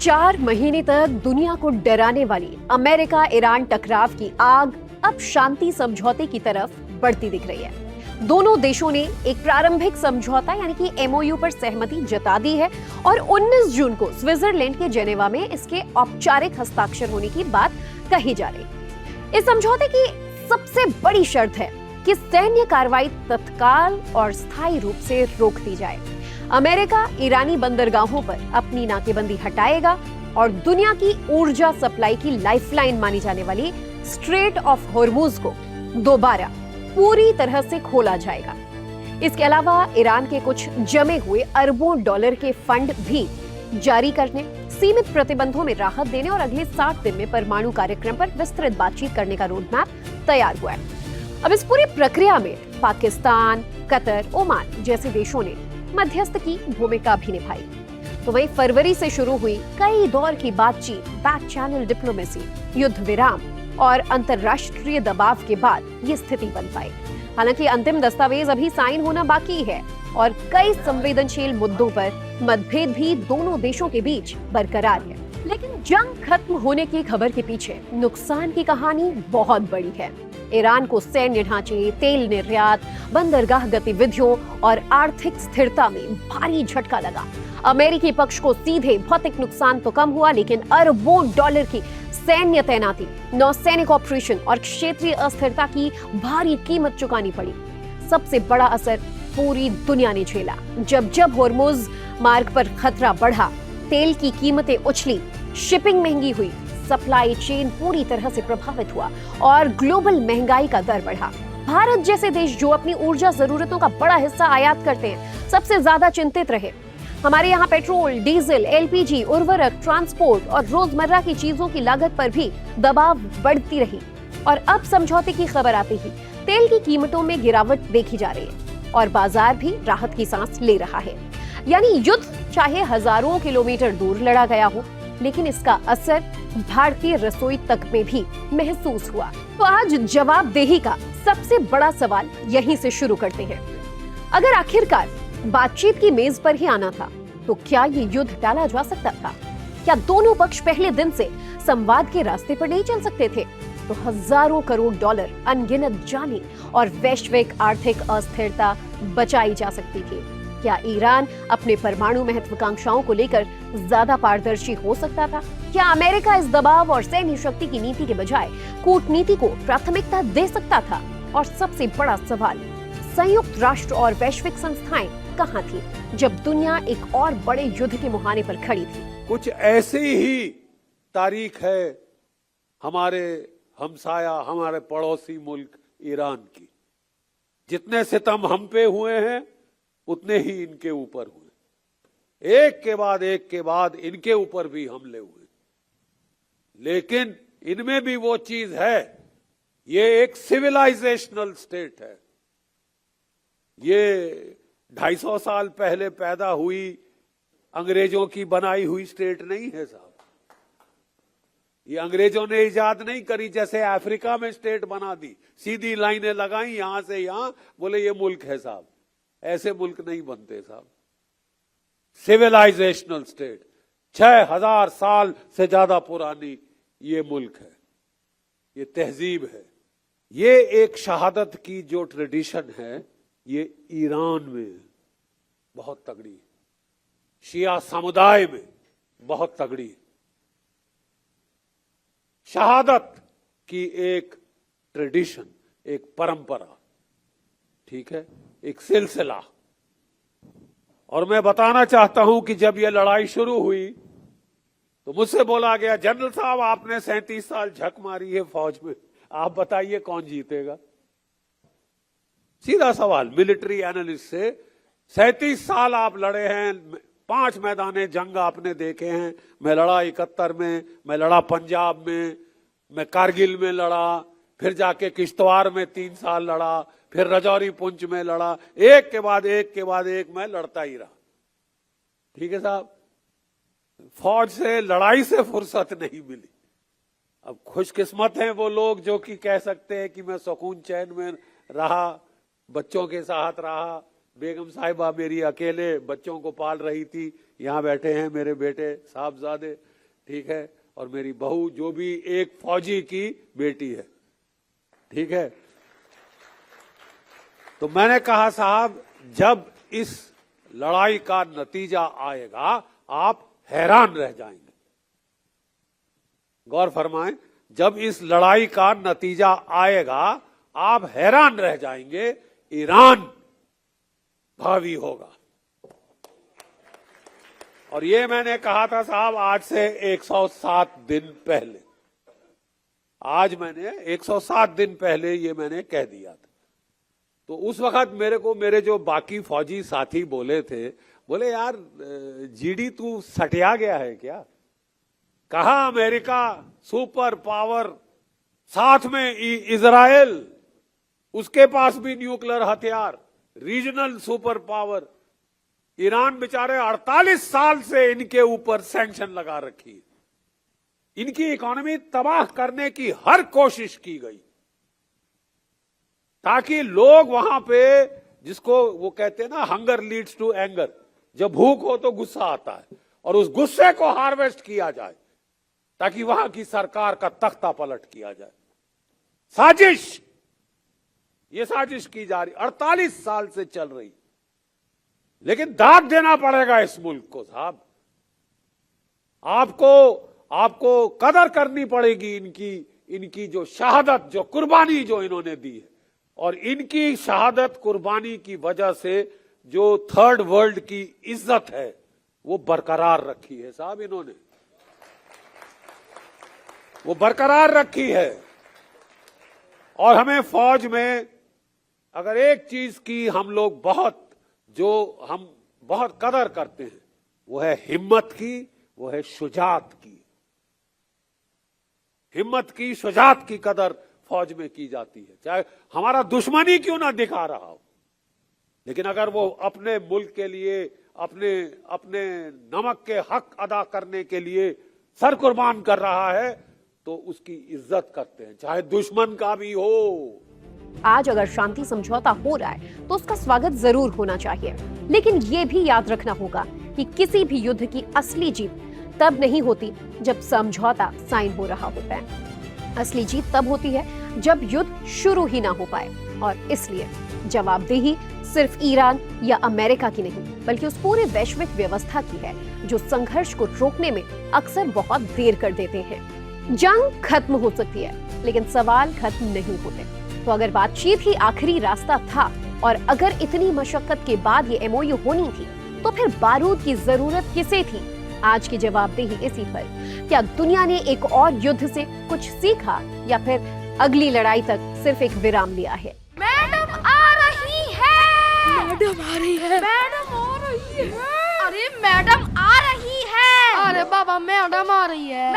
4 महीने तक दुनिया को डराने वाली अमेरिका ईरान टकराव की आग अब शांति समझौते की तरफ बढ़ती दिख रही है। दोनों देशों ने एक प्रारंभिक समझौता यानी कि एमओयू पर सहमति जता दी है और 19 जून को स्विट्जरलैंड के जेनेवा में इसके औपचारिक हस्ताक्षर होने की बात कही जा रही। इस समझौते की सबसे बड़ी शर्त है कि सैन्य कार्रवाई तत्काल और स्थायी रूप से रोक दी जाए। अमेरिका ईरानी बंदरगाहों पर अपनी नाकेबंदी हटाएगा और दुनिया की ऊर्जा सप्लाई की लाइफलाइन मानी जाने वाली स्ट्रेट ऑफ हॉर्मुज को दोबारा पूरी तरह से खोला जाएगा। इसके अलावा ईरान के कुछ जमे हुए अरबों डॉलर के फंड भी जारी करने, सीमित प्रतिबंधों में राहत देने और अगले 60 दिन में परमाणु कार्यक्रम पर विस्तृत बातचीत करने का रोडमैप तैयार हुआ है। अब इस पूरी प्रक्रिया में पाकिस्तान, कतर, ओमान जैसे देशों ने मध्यस्थ की भूमिका भी निभाई। तो वही फरवरी से शुरू हुई कई दौर की बातचीत, बैक चैनल डिप्लोमेसी, युद्ध विराम और अंतर्राष्ट्रीय दबाव के बाद ये स्थिति बन पाई। हालांकि अंतिम दस्तावेज अभी साइन होना बाकी है और कई संवेदनशील मुद्दों पर मतभेद भी दोनों देशों के बीच बरकरार है। लेकिन जंग खत्म होने की खबर के पीछे नुकसान की कहानी बहुत बड़ी है। ईरान को सैन्य ढांचे, तेल निर्यात, बंदरगाह गतिविधियों और आर्थिक स्थिरता में भारी झटका लगा। अमेरिकी पक्ष को सीधे भौतिक नुकसान तो कम हुआ, लेकिन अरबों डॉलर की सैन्य तैनाती, नौसैनिक ऑपरेशन और क्षेत्रीय अस्थिरता की भारी कीमत चुकानी पड़ी। सबसे बड़ा असर पूरी दुनिया ने झेला। जब हॉर्मुज मार्ग पर खतरा बढ़ा, तेल की कीमतें उछली, शिपिंग महंगी हुई, सप्लाई चेन पूरी तरह से प्रभावित हुआ और ग्लोबल महंगाई का दर बढ़ा। भारत जैसे देश जो अपनी ऊर्जा जरूरतों का बड़ा हिस्सा आयात करते हैं, सबसे ज्यादा चिंतित रहे। हमारे यहाँ पेट्रोल, डीजल, एलपीजी, उर्वरक, ट्रांसपोर्ट और रोजमर्रा की चीजों की लागत पर भी दबाव बढ़ती रही। और अब समझौते की खबर आते ही तेल की कीमतों में गिरावट देखी जा रही है और बाजार भी राहत की सांस ले रहा है। यानी युद्ध चाहे हजारों किलोमीटर दूर लड़ा गया हो, लेकिन इसका असर भारतीय रसोई तक में भी महसूस हुआ। तो आज जवाबदेही का सबसे बड़ा सवाल यहीं से शुरू करते हैं। अगर आखिरकार बातचीत की मेज पर ही आना था, तो क्या ये युद्ध टाला जा सकता था? क्या दोनों पक्ष पहले दिन से संवाद के रास्ते पर नहीं चल सकते थे? तो हजारों करोड़ डॉलर, अनगिनत जानें और वैश्विक आर्थिक अस्थिरता बचाई जा सकती थी। क्या ईरान अपने परमाणु महत्वाकांक्षाओं को लेकर ज्यादा पारदर्शी हो सकता था? क्या अमेरिका इस दबाव और सैन्य शक्ति की नीति के बजाय कूटनीति को प्राथमिकता दे सकता था? और सबसे बड़ा सवाल, संयुक्त राष्ट्र और वैश्विक संस्थाएं कहां थी जब दुनिया एक और बड़े युद्ध के मुहाने पर खड़ी थी? कुछ ऐसी ही तारीख है हमारे हमसाया, हमारे पड़ोसी मुल्क ईरान की। जितने सितम हम पे हुए हैं, उतने ही इनके ऊपर हुए। एक के बाद इनके ऊपर भी हमले हुए। लेकिन इनमें भी वो चीज है, ये एक सिविलाइजेशनल स्टेट है। ये 250 साल पहले पैदा हुई अंग्रेजों की बनाई हुई स्टेट नहीं है साहब। ये अंग्रेजों ने इजाद नहीं करी, जैसे अफ्रीका में स्टेट बना दी, सीधी लाइनें लगाई यहां से यहां, बोले ये मुल्क है साहब। ऐसे मुल्क नहीं बनते साहब। सिविलाइजेशनल स्टेट, 6000 साल से ज्यादा पुरानी ये मुल्क है, ये तहजीब है। ये एक शहादत की जो ट्रेडिशन है, ये ईरान में बहुत तगड़ी है, शिया समुदाय में बहुत तगड़ी है। शहादत की एक ट्रेडिशन, एक परंपरा, ठीक है, एक सिलसिला। और मैं बताना चाहता हूं कि जब यह लड़ाई शुरू हुई तो मुझसे बोला गया, जनरल साहब आपने 37 साल झक मारी है फौज में, आप बताइए कौन जीतेगा? सीधा सवाल मिलिट्री एनालिस्ट से। 37 साल आप लड़े हैं, 5 मैदाने जंग आपने देखे हैं। मैं लड़ा 71 में, मैं लड़ा पंजाब में, मैं कारगिल में लड़ा, फिर जाके किश्तवाड़ में 3 साल लड़ा, फिर रजौरी पुंछ में लड़ा। एक के बाद एक मैं लड़ता ही रहा। ठीक है साहब, फौज से, लड़ाई से फुर्सत नहीं मिली। अब खुशकिस्मत हैं वो लोग जो कि कह सकते हैं कि मैं सुकून चैन में रहा, बच्चों के साथ रहा, बेगम साहिबा मेरी अकेले बच्चों को पाल रही थी, यहाँ बैठे हैं मेरे बेटे साहबजादे। ठीक है, और मेरी बहू जो भी एक फौजी की बेटी है, ठीक है। तो मैंने कहा साहब, जब इस लड़ाई का नतीजा आएगा आप हैरान रह जाएंगे। गौर फरमाएं, जब इस लड़ाई का नतीजा आएगा आप हैरान रह जाएंगे। ईरान भावी होगा। और ये मैंने कहा था साहब आज से 107 दिन पहले। आज मैंने 107 दिन पहले ये मैंने कह दिया था। तो उस वक्त मेरे जो बाकी फौजी साथी बोले थे, बोले यार जीडी तू सटिया गया है क्या? कहा अमेरिका सुपर पावर, साथ में इजराइल, उसके पास भी न्यूक्लियर हथियार, रीजनल सुपर पावर। ईरान बेचारे 48 साल से इनके ऊपर सैंक्शन लगा रखी है। इनकी इकोनॉमी तबाह करने की हर कोशिश की गई ताकि लोग वहां पे, जिसको वो कहते हैं ना हंगर लीड्स टू एंगर, जब भूख हो तो गुस्सा आता है, और उस गुस्से को हार्वेस्ट किया जाए ताकि वहां की सरकार का तख्ता पलट किया जाए। साजिश, ये साजिश की जा रही 48 साल से चल रही। लेकिन दाद देना पड़ेगा इस मुल्क को साहब। आपको कदर करनी पड़ेगी इनकी जो शहादत, जो कुर्बानी जो इन्होंने दी है, और इनकी शहादत कुर्बानी की वजह से जो थर्ड वर्ल्ड की इज्जत है वो बरकरार रखी है साहब। इन्होंने वो बरकरार रखी है। और हमें फौज में अगर एक चीज की हम लोग हम बहुत कदर करते हैं, वो है हिम्मत की, वो है शुजात की। हिम्मत की, शुजात की कदर फौज में की जाती है, चाहे हमारा दुश्मन ही क्यों ना दिखा रहा हो। लेकिन अगर वो अपने मुल्क के लिए, अपने नमक के हक अदा करने के लिए सर कुर्बान कर रहा है तो उसकी इज्जत करते हैं, चाहे दुश्मन का भी हो। आज अगर शांति समझौता हो रहा है तो उसका स्वागत जरूर होना चाहिए, लेकिन ये भी याद रखना होगा कि किसी भी युद्ध की असली जीत तब नहीं होती जब समझौता साइन हो रहा होता है। असली जीत तब होती है जब युद्ध शुरू ही ना हो पाए। और इसलिए जवाबदेही सिर्फ ईरान या अमेरिका की नहीं, बल्कि उस पूरे वैश्विक व्यवस्था की है जो संघर्ष को रोकने में अक्सर बहुत देर कर देते हैं। जंग खत्म हो सकती है, लेकिन सवाल खत्म नहीं होते। तो अगर बातचीत ही आखिरी रास्ता था और अगर इतनी मशक्कत के बाद ये एमओयू होनी थी, तो फिर बारूद की जरूरत किसे थी? आज की जवाबदेही इसी पर। क्या दुनिया ने एक और युद्ध से कुछ सीखा या फिर अगली लड़ाई तक सिर्फ एक विराम लिया है? मैडम आ रही है। मैडम आ रही है। मैडम आ रही है। अरे मैडम आ रही है। अरे बाबा मैडम आ रही है।